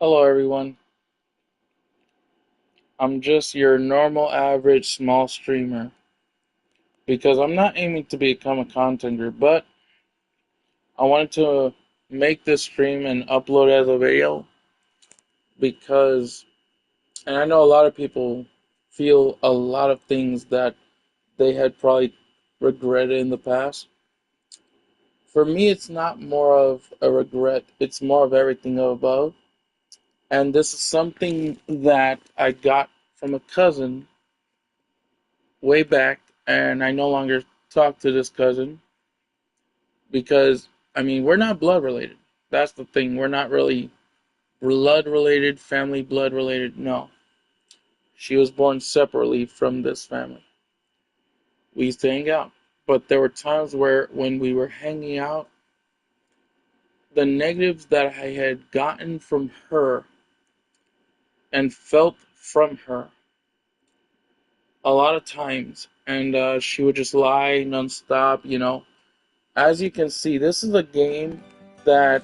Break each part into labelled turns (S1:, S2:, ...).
S1: Hello, everyone. I'm just your normal, average, small streamer because I'm not aiming to become a contender, but I wanted to make this stream and upload as a video because, and I know a lot of people feel a lot of things that they had probably regretted in the past. For me, it's not more of a regret, it's more of everything above. And this is something that I got from a cousin way back, and I no longer talk to this cousin because, I mean, we're not blood related. That's the thing. We're not really blood related, family blood related. No. She was born separately from this family. We used to hang out. But there were times where, when we were hanging out, the negatives that I had gotten from her and felt from her a lot of times, and she would just lie nonstop. As you can see, this is a game that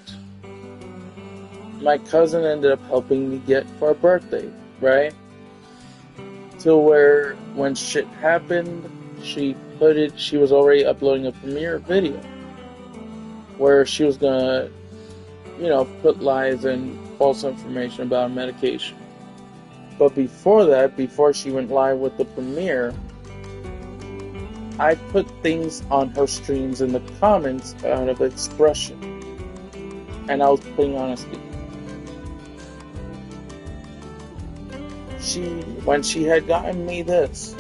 S1: my cousin ended up helping me get for a birthday, right? To where when shit happened, she was already uploading a premiere video where she was gonna, put lies and false information about medication. But before that, before she went live with the premiere, I put things on her streams in the comments out of expression. And I was putting honesty. When she had gotten me this,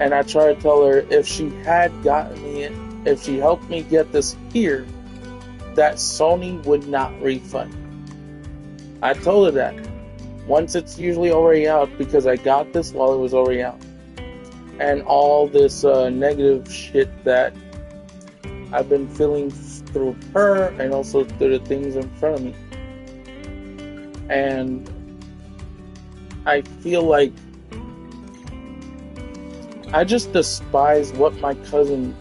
S1: and I tried to tell her if she had gotten me it, if she helped me get this here, that Sony would not refund. I told her that. Once it's usually already out, because I got this while it was already out. And all this negative shit that I've been feeling through her and also through the things in front of me. And I feel like I just despise what my cousin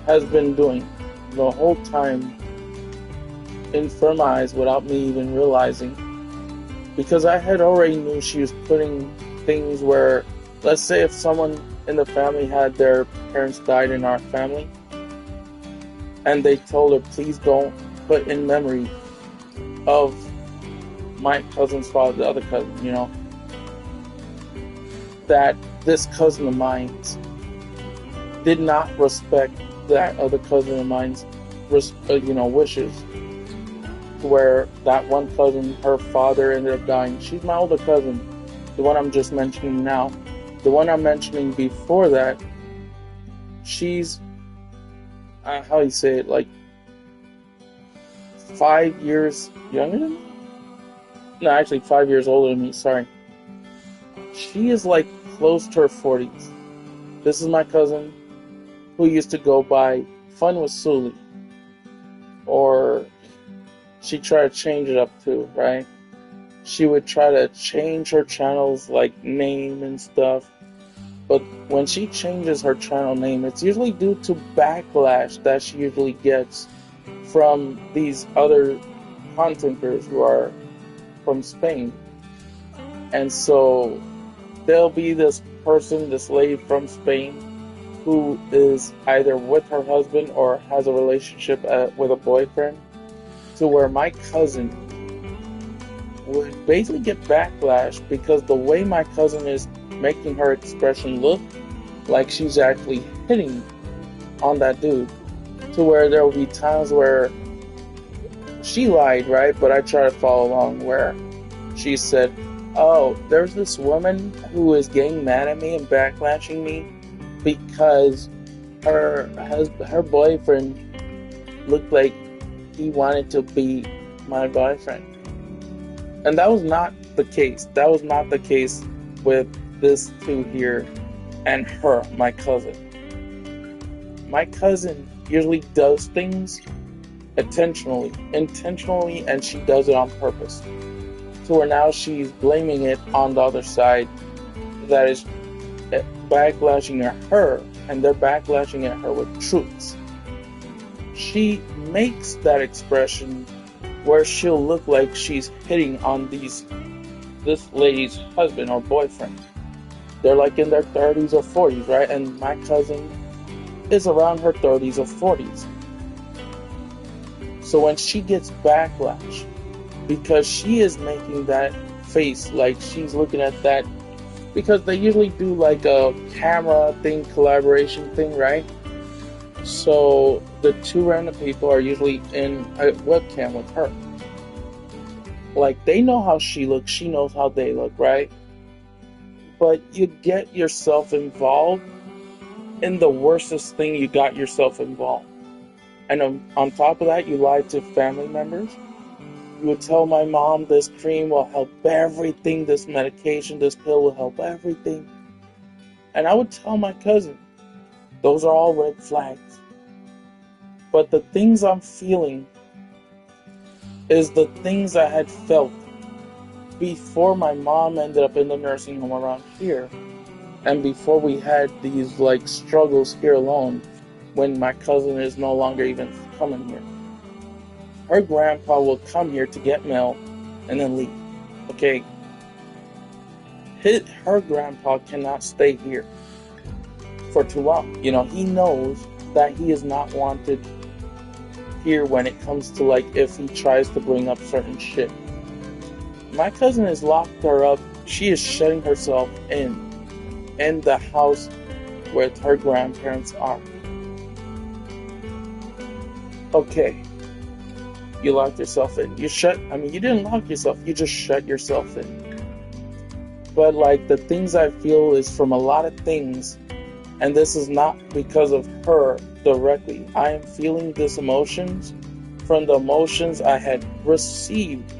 S1: has been doing the whole time in front of my eyes without me even realizing. Because I had already knew she was putting things where, let's say if someone in the family had their parents died in our family, and they told her, please don't put in memory of my cousin's father, the other cousin, that this cousin of mine did not respect that other cousin of mine's, wishes. Where that one cousin, her father ended up dying. She's my older cousin, the one I'm just mentioning now. The one I'm mentioning before that, she's, how do you say it, like 5 years younger than me? No, actually 5 years older than me, sorry. She is like close to her 40s. This is my cousin who used to go by Fun with Sully. Or she tried to change it up too, right? She would try to change her channel's like name and stuff. But when she changes her channel name, it's usually due to backlash that she usually gets from these other content creators who are from Spain. And so there'll be this person, this lady from Spain, who is either with her husband or has a relationship with a boyfriend, to where my cousin would basically get backlash because the way my cousin is making her expression look like she's actually hitting on that dude, to where there will be times where she lied, right? But I try to follow along, where she said, oh, there's this woman who is getting mad at me and backlashing me because her boyfriend looked like he wanted to be my boyfriend. And that was not the case. That was not the case with this two here and her, my cousin. My cousin usually does things intentionally, and she does it on purpose. To where now she's blaming it on the other side that is backlashing at her, and they're backlashing at her with truths. She makes that expression where she'll look like she's hitting on this lady's husband or boyfriend. They're like in their 30s or 40s, right? And my cousin is around her 30s or 40s. So when she gets backlash, because she is making that face, like she's looking at that, because they usually do like a camera thing, collaboration thing, right? So the two random people are usually in a webcam with her. Like, they know how she looks, she knows how they look, right? But you get yourself involved in the worstest thing you got yourself involved. And on top of that, you lied to family members. You would tell my mom this cream will help everything, this medication, this pill will help everything. And I would tell my cousin, those are all red flags. But the things I'm feeling is the things I had felt before my mom ended up in the nursing home around here, and before we had these like struggles here alone, when my cousin is no longer even coming here. Her grandpa will come here to get mail and then leave. Okay? Her grandpa cannot stay here for too long. You know, he knows that he is not wanted here when it comes to like if he tries to bring up certain shit. My cousin has locked her up. She is shutting herself in the house where her grandparents are. Okay. You locked yourself in. You didn't lock yourself. You just shut yourself in. But like the things I feel is from a lot of things, and this is not because of her directly. I am feeling these emotions from the emotions I had received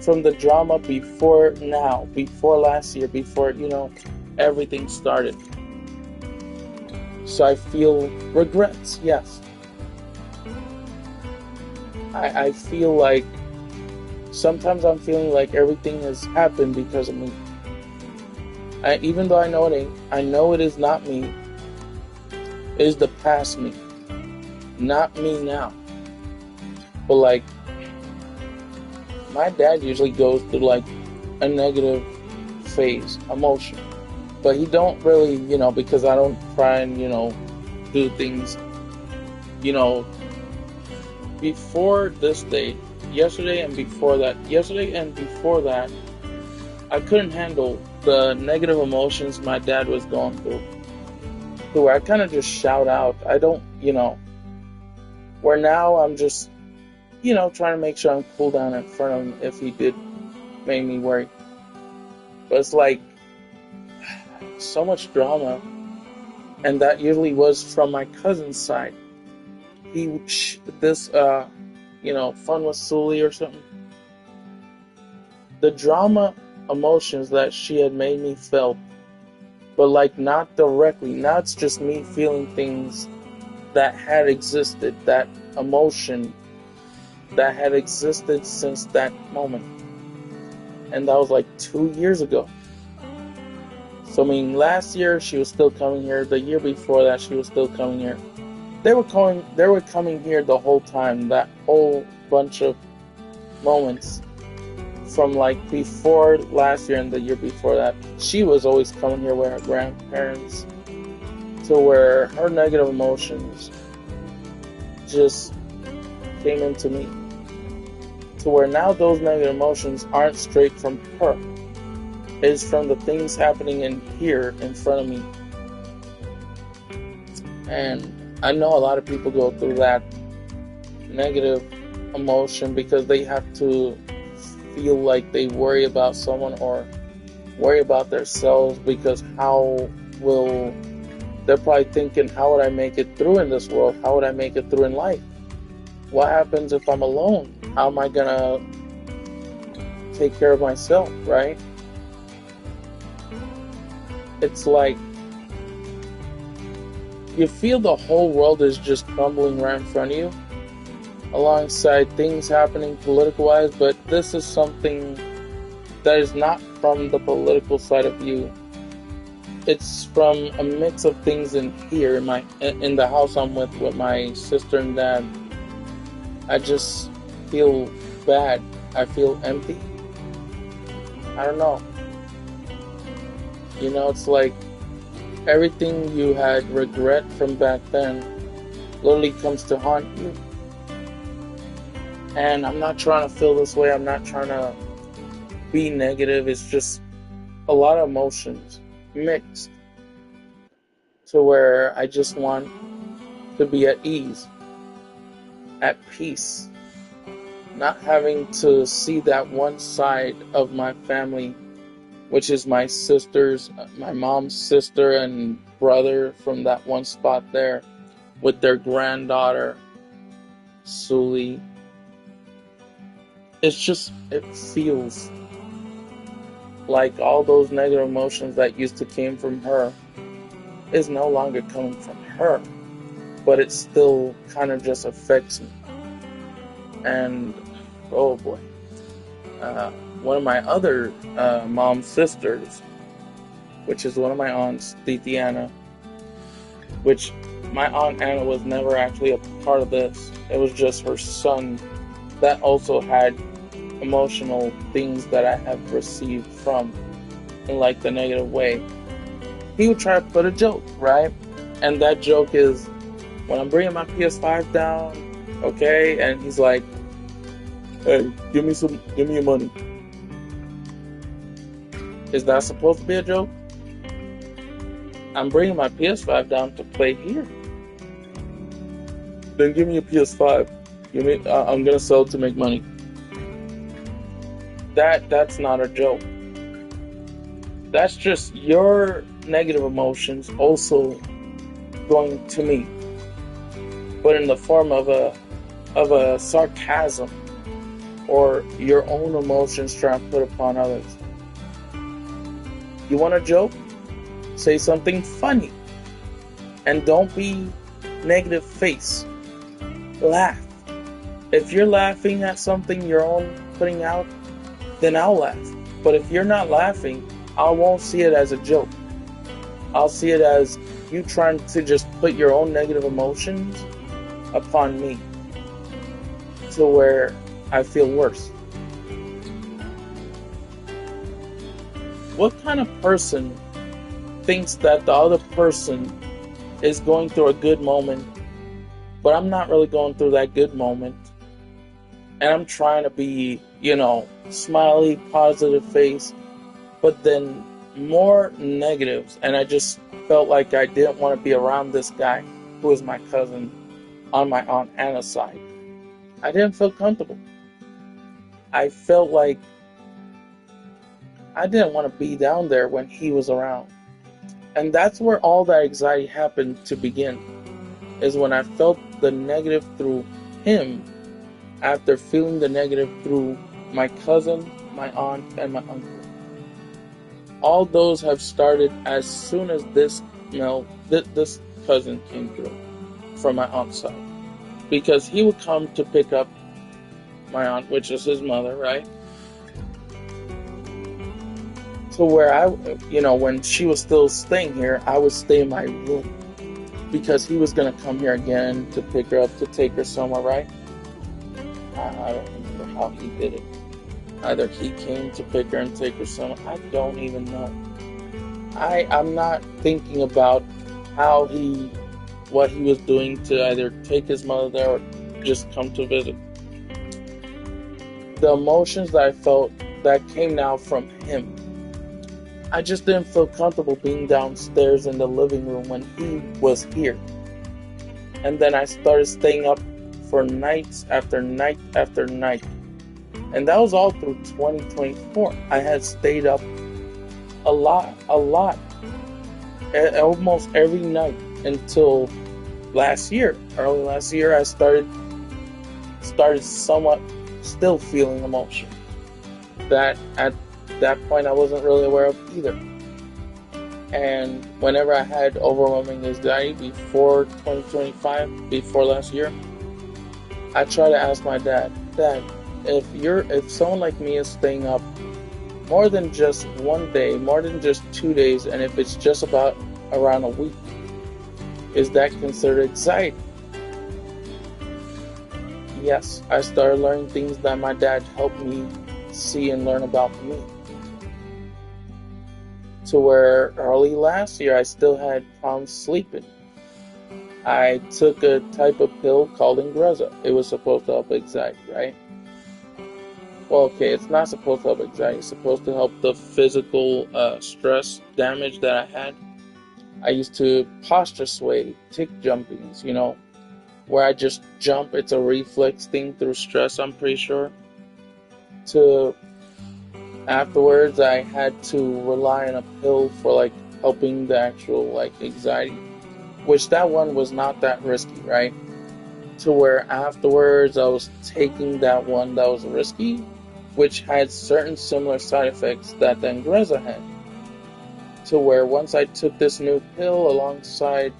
S1: from the drama before last year, before, everything started. So I feel regrets, yes. I feel like sometimes I'm feeling like everything has happened because of me. Even though I know it ain't, I know it is not me. It is the past me, not me now. But like, my dad usually goes through like a negative phase, emotion. But he don't really, because I don't try and, do things, before this date, yesterday and before that, I couldn't handle the negative emotions my dad was going through. To where I kind of just shout out. I don't, where now I'm just, trying to make sure I'm cool down in front of him if he did make me worry. But it's like, so much drama. And that usually was from my cousin's side. Fun with Sully or something. The drama emotions that she had made me feel, but like not directly. Now it's just me feeling things that had existed, that emotion that had existed since that moment. And that was like 2 years ago. So last year she was still coming here. The year before that she was still coming here. They were coming here the whole time, that whole bunch of moments from like before last year and the year before that. She was always coming here with her grandparents, to where her negative emotions just came into me. To where now those negative emotions aren't straight from her. It's from the things happening in here in front of me. And I know a lot of people go through that negative emotion because they have to feel like they worry about someone or worry about themselves, because they're probably thinking, how would I make it through in this world? How would I make it through in life? What happens if I'm alone? How am I gonna take care of myself, right? It's like you feel the whole world is just crumbling right in front of you, alongside things happening political-wise, but this is something that is not from the political side of you. It's from a mix of things in here, in the house I'm with my sister and dad. I just feel bad. I feel empty. I don't know. It's like everything you had regret from back then literally comes to haunt you. And I'm not trying to feel this way. I'm not trying to be negative. It's just a lot of emotions mixed to where I just want to be at ease, at peace, not having to see that one side of my family, which is my sisters, my mom's sister and brother from that one spot there, with their granddaughter, Sully. It feels like all those negative emotions that used to came from her is no longer coming from her, but it still kind of just affects me. And oh boy, one of my other mom's sisters, which is one of my aunts, Titi Anna, which my aunt Anna was never actually a part of this. It was just her son that also had emotional things that I have received from in like the negative way. He would try to put a joke, right? And that joke is when I'm bringing my PS5 down, okay, and he's like, "Hey, give me your money." Is that supposed to be a joke? I'm bringing my PS5 down to play here. Then give me a PS5. I'm gonna sell it to make money. That's not a joke. That's just your negative emotions also going to me, but in the form of a sarcasm or your own emotions trying to put upon others. You want a joke? Say something funny, and don't be negative face. Laugh. If you're laughing at something your own putting out, then I'll laugh. But if you're not laughing, I won't see it as a joke. I'll see it as you trying to just put your own negative emotions upon me to where I feel worse. What kind of person thinks that the other person is going through a good moment, but I'm not really going through that good moment, and I'm trying to be, smiley, positive face, but then more negatives, and I just felt like I didn't want to be around this guy who is my cousin on my Aunt Anna's side. I didn't feel comfortable. I felt like I didn't want to be down there when he was around. And that's where all that anxiety happened to begin, is when I felt the negative through him after feeling the negative through my cousin, my aunt, and my uncle. All those have started as soon as this cousin came through from my aunt's side. Because he would come to pick up my aunt, which is his mother, right? To where when she was still staying here, I would stay in my room. Because he was going to come here again to pick her up, to take her somewhere, right? I don't remember how he did it. Either he came to pick her and take her somewhere. I don't even know. I'm not thinking about what he was doing to either take his mother there or just come to visit. The emotions that I felt that came now from him. I just didn't feel comfortable being downstairs in the living room when he was here. And then I started staying up for nights after night after night. And that was all through 2024. I had stayed up a lot. Almost every night until last year. Early last year, I started somewhat still feeling emotion that at that point I wasn't really aware of either. And whenever I had overwhelming anxiety before 2025, before last year, I try to ask my dad, if someone like me is staying up more than just one day, more than just 2 days, and if it's just about around a week, is that considered anxiety? yes, I started learning things that my dad helped me see and learn about me. To where early last year I still had problems sleeping. I took a type of pill called Ingrezza. It was supposed to help anxiety, right? Well, okay, it's not supposed to help anxiety. It's supposed to help the physical stress damage that I had. I used to posture sway, tick jumpings, where I just jump. It's a reflex thing through stress, I'm pretty sure. To afterwards, I had to rely on a pill for like helping the actual like anxiety, which that one was not that risky, right? To where afterwards I was taking that one that was risky, which had certain similar side effects that the Ingrezza had. To where once I took this new pill alongside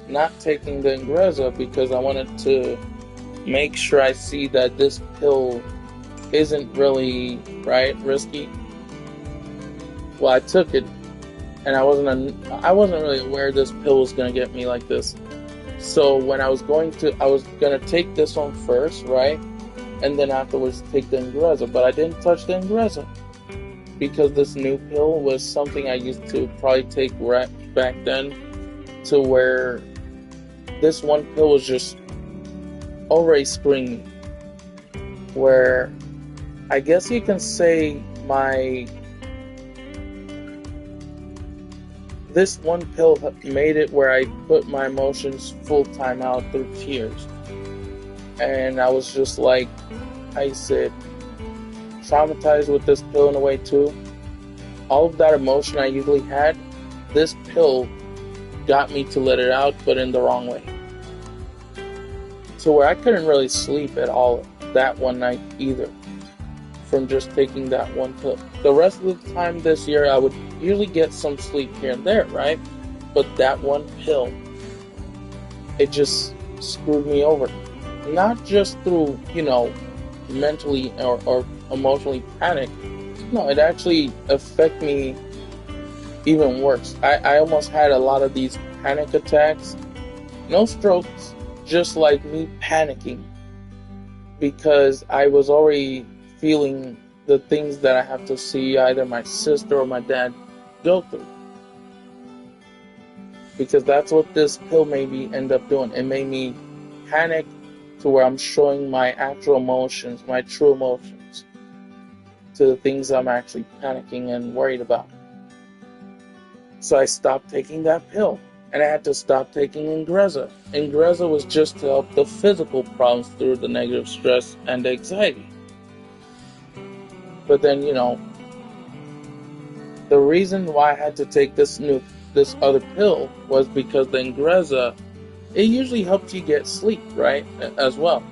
S1: not taking the Ingrezza because I wanted to make sure I see that this pill isn't really risky. Well, I took it, and I wasn't really aware this pill was gonna get me like this. So when I was gonna take this one first, right, and then afterwards take the Ingrezza, but I didn't touch the Ingrezza because this new pill was something I used to probably take right back then, to where this one pill was just already screaming. Where I guess you can say this one pill made it where I put my emotions full time out through tears. And I was just like, I said, traumatized with this pill in a way too. All of that emotion I usually had, this pill got me to let it out, but in the wrong way. So where I couldn't really sleep at all that one night either, from just taking that one pill. The rest of the time this year, I would usually get some sleep here and there, right? But that one pill, it just screwed me over. Not just through, mentally or emotionally panic. No, it actually affected me even worse. I almost had a lot of these panic attacks. No strokes, just like me panicking. Because I was already feeling the things that I have to see either my sister or my dad go through. Because that's what this pill made me end up doing. It made me panic to where I'm showing my actual emotions, my true emotions, to the things I'm actually panicking and worried about. So I stopped taking that pill. And I had to stop taking Ingrezza. Ingrezza was just to help the physical problems through the negative stress and anxiety. But then, the reason why I had to take this other pill was because the Ingrezza, it usually helps you get sleep, right, as well.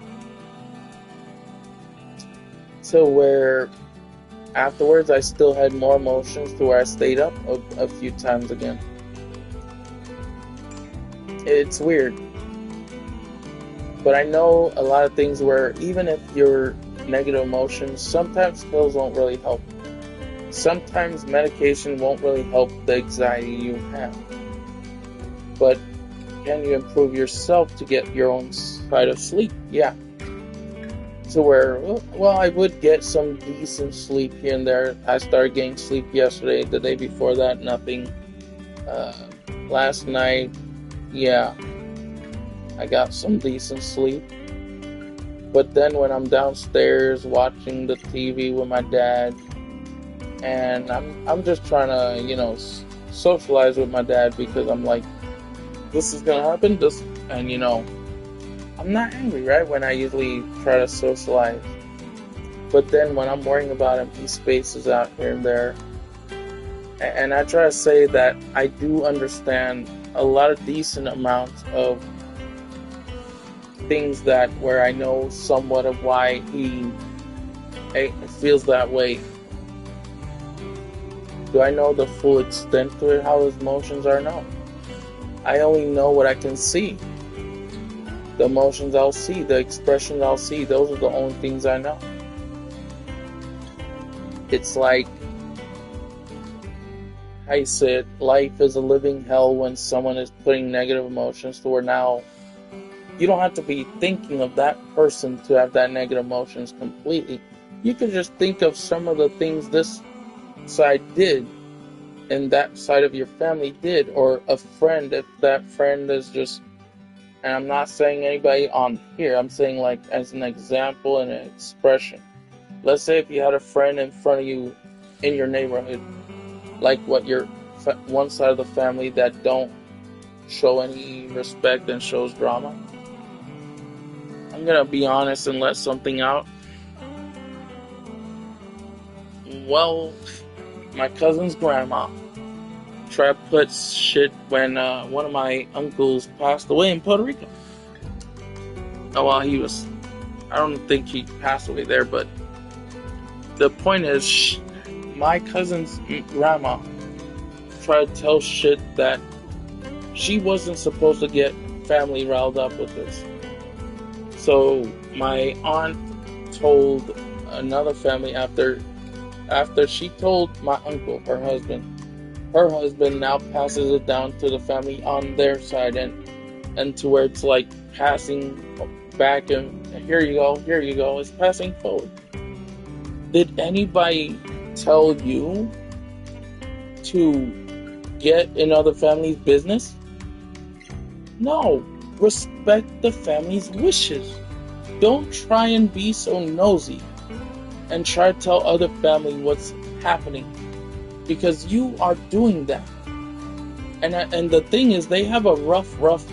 S1: So where afterwards I still had more emotions to where I stayed up a few times again. It's weird. But I know a lot of things where even if you're negative emotions, sometimes pills won't really help. Sometimes medication won't really help the anxiety you have. But can you improve yourself to get your own side of sleep? Yeah. So where, well, I would get some decent sleep here and there. I started getting sleep yesterday. The day before that, nothing. Last night, yeah, I got some decent sleep. But then when I'm downstairs watching the TV with my dad, and I'm just trying to, socialize with my dad because I'm like, this is gonna happen, and I'm not angry, right? When I usually try to socialize. But then when I'm worrying about him, he spaces out here and there. And I try to say that I do understand a lot of decent amounts of things that where I know somewhat of why he feels that way. Do I know the full extent to it, how his emotions are? No. I only know what I can see. The emotions I'll see, the expressions I'll see, those are the only things I know. It's like I said, life is a living hell when someone is putting negative emotions to where now You don't have to be thinking of that person to have that negative emotions completely. You could just think of some of the things this side did and that side of your family did, or a friend, if that friend is just, and I'm not saying anybody on here, I'm saying like as an example and an expression. Let's say if you had a friend in front of you in your neighborhood, like what your one side of the family that don't show any respect and shows drama. I'm gonna be honest and let something out. Well, my cousin's grandma tried to put shit when one of my uncles passed away in Puerto Rico. Oh, well, I don't think he passed away there, but the point is, my cousin's grandma tried to tell shit that she wasn't supposed to get family riled up with this. So my aunt told another family after she told my uncle, her husband now passes it down to the family on their side, and to where it's like passing back, and here you go, it's passing forward. Did anybody tell you to get in other families' business? No. Respect the family's wishes. Don't try and be so nosy and try to tell other family what's happening, because you are doing that. And the thing is, they have a rough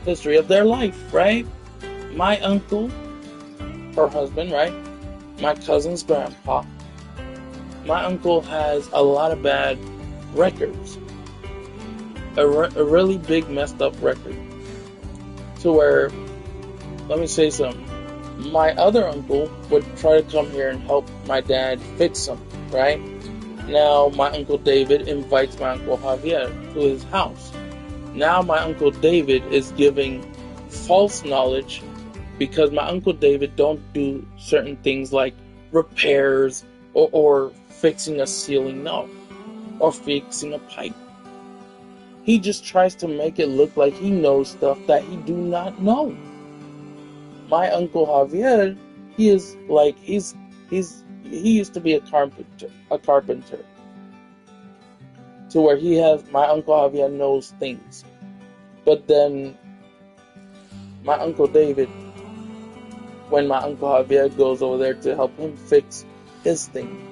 S1: history of their life, right? My uncle, her husband, right? My cousin's grandpa. My uncle has a lot of bad records. A really big messed up record. To where, let me say something. My other uncle would try to come here and help my dad fix something, right? Now, my Uncle David invites my Uncle Javier to his house. Now, my Uncle David is giving false knowledge because my Uncle David don't do certain things like repairs or fixing a ceiling, no, or fixing a pipe. He just tries to make it look like he knows stuff that he do not know. My Uncle Javier, he used to be a carpenter. To where my Uncle Javier knows things. But then my Uncle David, when my Uncle Javier goes over there to help him fix his thing,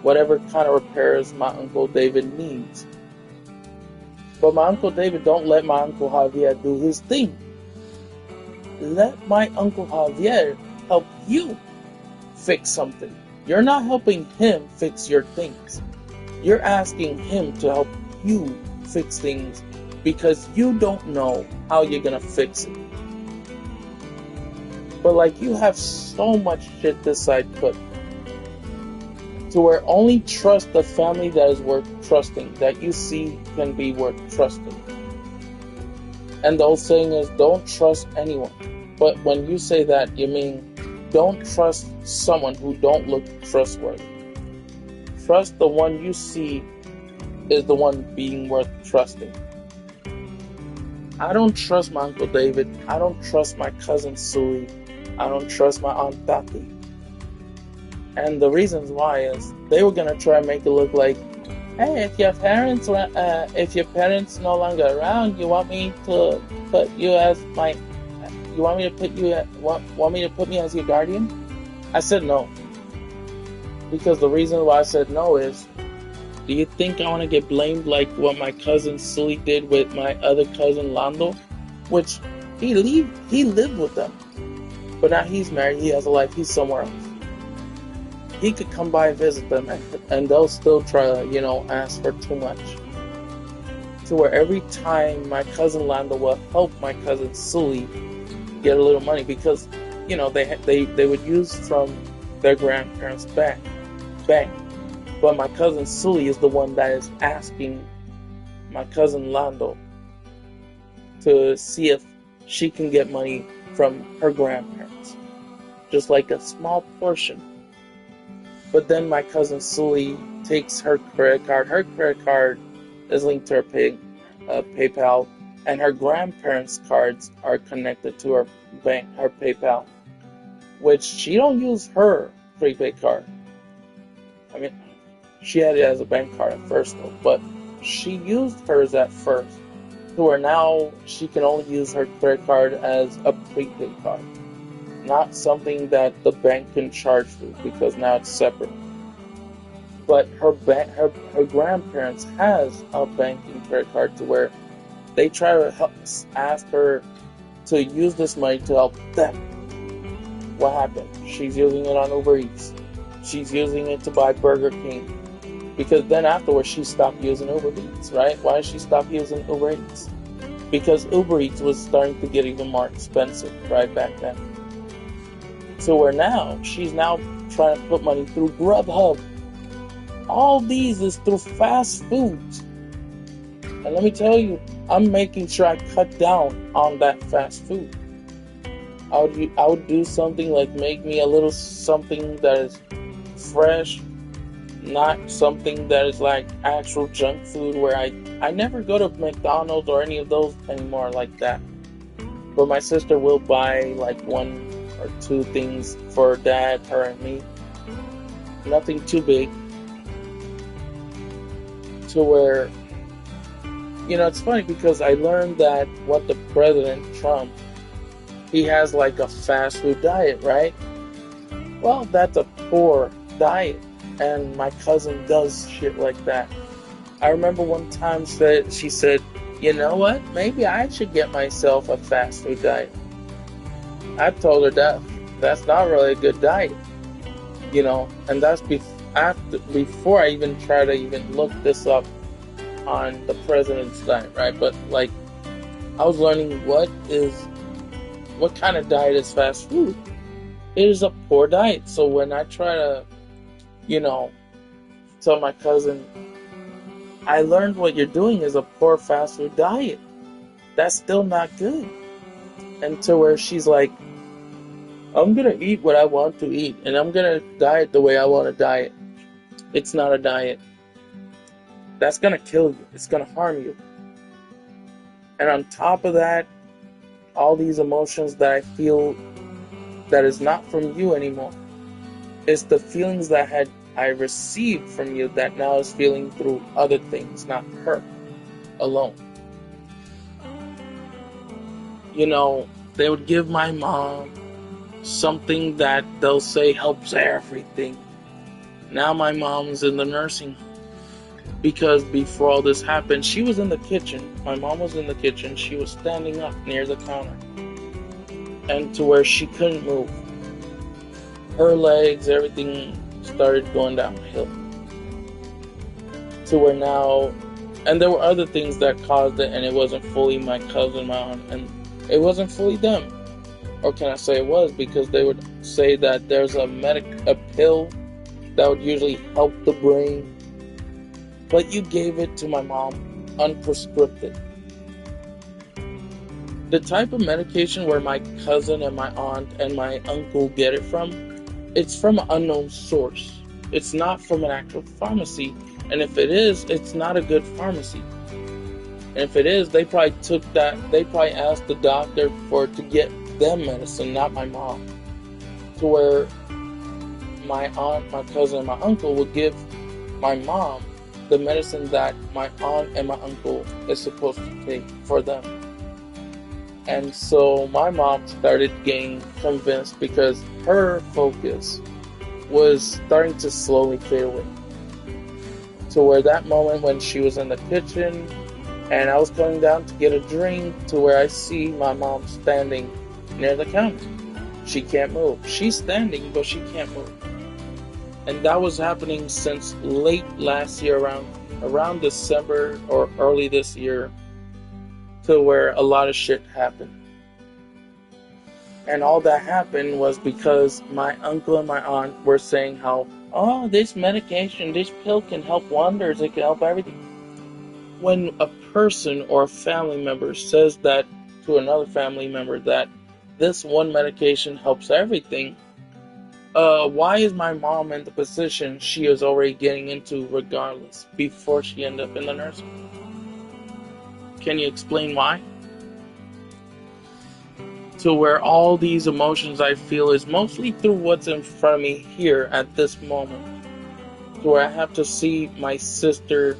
S1: whatever kind of repairs my Uncle David needs. But my Uncle David don't let my Uncle Javier do his thing. Let my Uncle Javier help you fix something. You're not helping him fix your things. You're asking him to help you fix things because you don't know how you're gonna fix it. But like, you have so much shit this side put to where only trust the family that is worth trusting, that you see can be worth trusting. And the old saying is, don't trust anyone. But when you say that, you mean don't trust someone who don't look trustworthy. Trust the one you see is the one being worth trusting. I don't trust my Uncle David. I don't trust my cousin Sully. I don't trust my Aunt Tati. And the reasons why is they were gonna try and make it look like, hey, if your parents no longer around, you want me to put you as my, you want me to put you want me to put me as your guardian? I said no. Because the reason why I said no is, do you think I want to get blamed like what my cousin Sully did with my other cousin Lando? Which he lived with them. But now he's married, he has a life, he's somewhere else. He could come by and visit them, and they'll still try to, ask for too much. To where every time my cousin Lando will help my cousin Sully get a little money, because, they would use from their grandparents' bank. But my cousin Sully is the one that is asking my cousin Lando to see if she can get money from her grandparents. Just like a small portion. But then my cousin Sully takes her credit card. Her credit card is linked to her PayPal. and her grandparents' cards are connected to her bank, her PayPal, which she don't use her prepaid card. I mean, she had it as a bank card at first though, but she used hers at first, to where now she can only use her credit card as a prepaid card, not something that the bank can charge for because now it's separate. But her grandparents has a banking credit card to where they try to ask her to use this money to help them. What happened? She's using it on Uber Eats. She's using it to buy Burger King. Because then afterwards she stopped using Uber Eats, right? Why did she stop using Uber Eats? Because Uber Eats was starting to get even more expensive right back then. So where now, she's now trying to put money through Grubhub. All these is through fast foods. And let me tell you, I'm making sure I cut down on that fast food. I would do something like make me a little something that is fresh, not something that is like actual junk food where I never go to McDonald's or any of those anymore like that. But my sister will buy like one or two things for dad, her, and me. Nothing too big. To where, it's funny because I learned that what the President Trump, he has like a fast food diet, right? Well, that's a poor diet. And my cousin does shit like that. I remember one time she said, you know what? Maybe I should get myself a fast food diet. I told her that's not really a good diet. And that's before I even try to even look this up on the president's diet, right? But like, I was learning what kind of diet is fast food. It is a poor diet. So when I try to, tell my cousin, I learned what you're doing is a poor fast food diet. That's still not good. And to where she's like, I'm gonna eat what I want to eat, and I'm gonna diet the way I want to diet. It's not a diet. That's gonna kill you. It's gonna harm you. And on top of that, all these emotions that I feel that is not from you anymore. It's the feelings that I received from you that now is feeling through other things, not her alone. They would give my mom something that they'll say helps everything. Now my mom's in the nursing home. Because before all this happened, she was in the kitchen. My mom was in the kitchen. She was standing up near the counter. And to where she couldn't move. Her legs, everything started going downhill. To where now, and there were other things that caused it, and it wasn't fully my cousin, my aunt, and it wasn't fully them. Or can I say it was? Because they would say that there's a pill that would usually help the brain. But you gave it to my mom unprescripted. The type of medication where my cousin and my aunt and my uncle get it from, it's from an unknown source. It's not from an actual pharmacy. And if it is, it's not a good pharmacy. And if it is, they probably asked the doctor to get them medicine, not my mom. To where my aunt, my cousin, and my uncle would give my mom the medicine that my aunt and my uncle is supposed to take for them. And so my mom started getting convinced because her focus was starting to slowly fade away. To where that moment when she was in the kitchen and I was coming down to get a drink, to where I see my mom standing near the counter. She can't move. She's standing, but she can't move. And that was happening since late last year, around December or early this year, to where a lot of shit happened. And all that happened was because my uncle and my aunt were saying how, oh, this medication, this pill can help wonders, it can help everything. When a person or a family member says that to another family member that this one medication helps everything, why is my mom in the position she is already getting into regardless before she ended up in the nursing home? Can you explain why? to where all these emotions I feel is mostly through what's in front of me here at this moment. To where I have to see my sister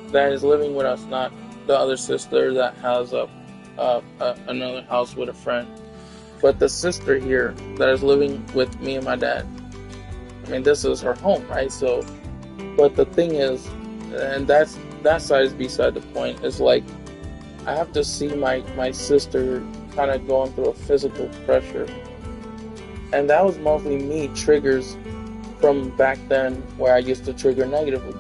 S1: that is living with us, not the other sister that has another house with a friend, but the sister here that is living with me and my dad. I mean, this is her home, right? So, but the thing is, and that side is beside the point. Is like I have to see my sister kind of going through a physical pressure, and that was mostly me triggers from back then where I used to trigger negatively.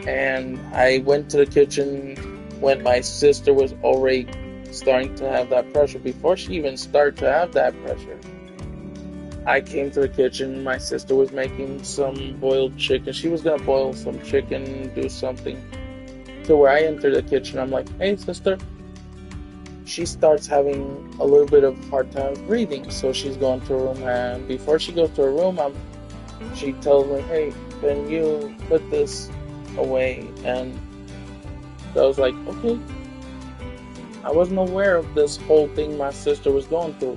S1: And I went to the kitchen when my sister was already starting to have that pressure. Before she even started to have that pressure, I came to the kitchen. My sister was making some boiled chicken. She was gonna boil some chicken, do something. To where I enter the kitchen, I'm like, "Hey, sister." She starts having a little bit of hard time breathing, so she's going to her room. And before she goes to her room, she tells me, "Hey, can you put this away?" And so I was like, "Okay." I wasn't aware of this whole thing my sister was going through.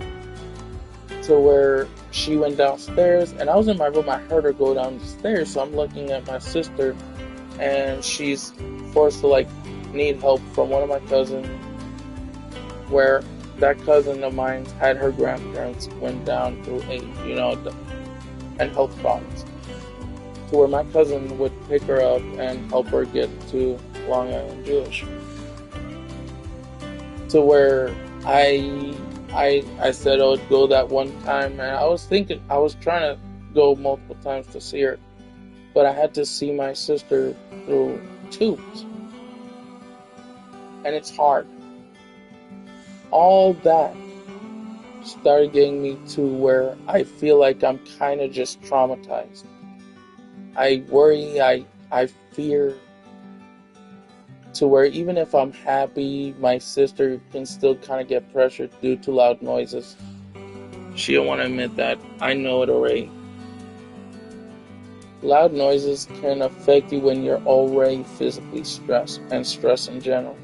S1: To where she went downstairs, and I was in my room. I heard her go downstairs, so I'm looking at my sister, and she's forced to like need help from one of my cousins. Where that cousin of mine had her grandparents went down through age, and health problems. To where my cousin would pick her up and help her get to Long Island Jewish. To where I said I would go that one time, and I was trying to go multiple times to see her, but I had to see my sister through tubes, and it's hard. All that started getting me to where I feel like I'm kind of just traumatized. I worry, I fear, to where even if I'm happy, my sister can still kind of get pressured due to loud noises. She don't want to admit that. I know it already. Loud noises can affect you when you're already physically stressed, and stress in general.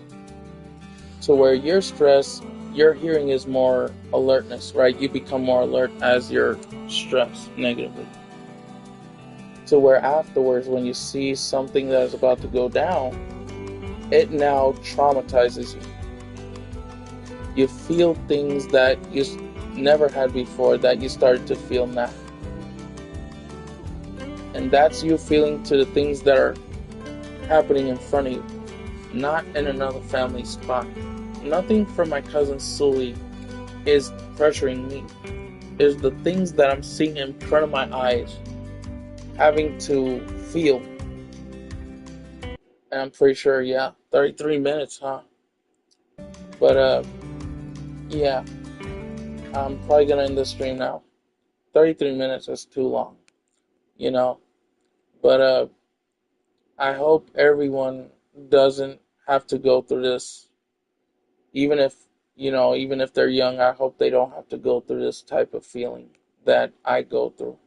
S1: So where you're stressed, your hearing is more alertness, right? You become more alert as you're stressed negatively. So where afterwards, when you see something that is about to go down, it now traumatizes you. You feel things that you never had before that you started to feel now. And that's you feeling to the things that are happening in front of you, not in another family spot. Nothing from my cousin Sully is pressuring me. It's the things that I'm seeing in front of my eyes, having to feel. And I'm pretty sure, yeah, 33 minutes, huh? But, yeah, I'm probably gonna end the stream now. 33 minutes is too long, you know? But, I hope everyone doesn't have to go through this. Even if, even if they're young, I hope they don't have to go through this type of feeling that I go through.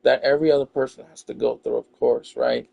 S1: That every other person has to go through, of course, right?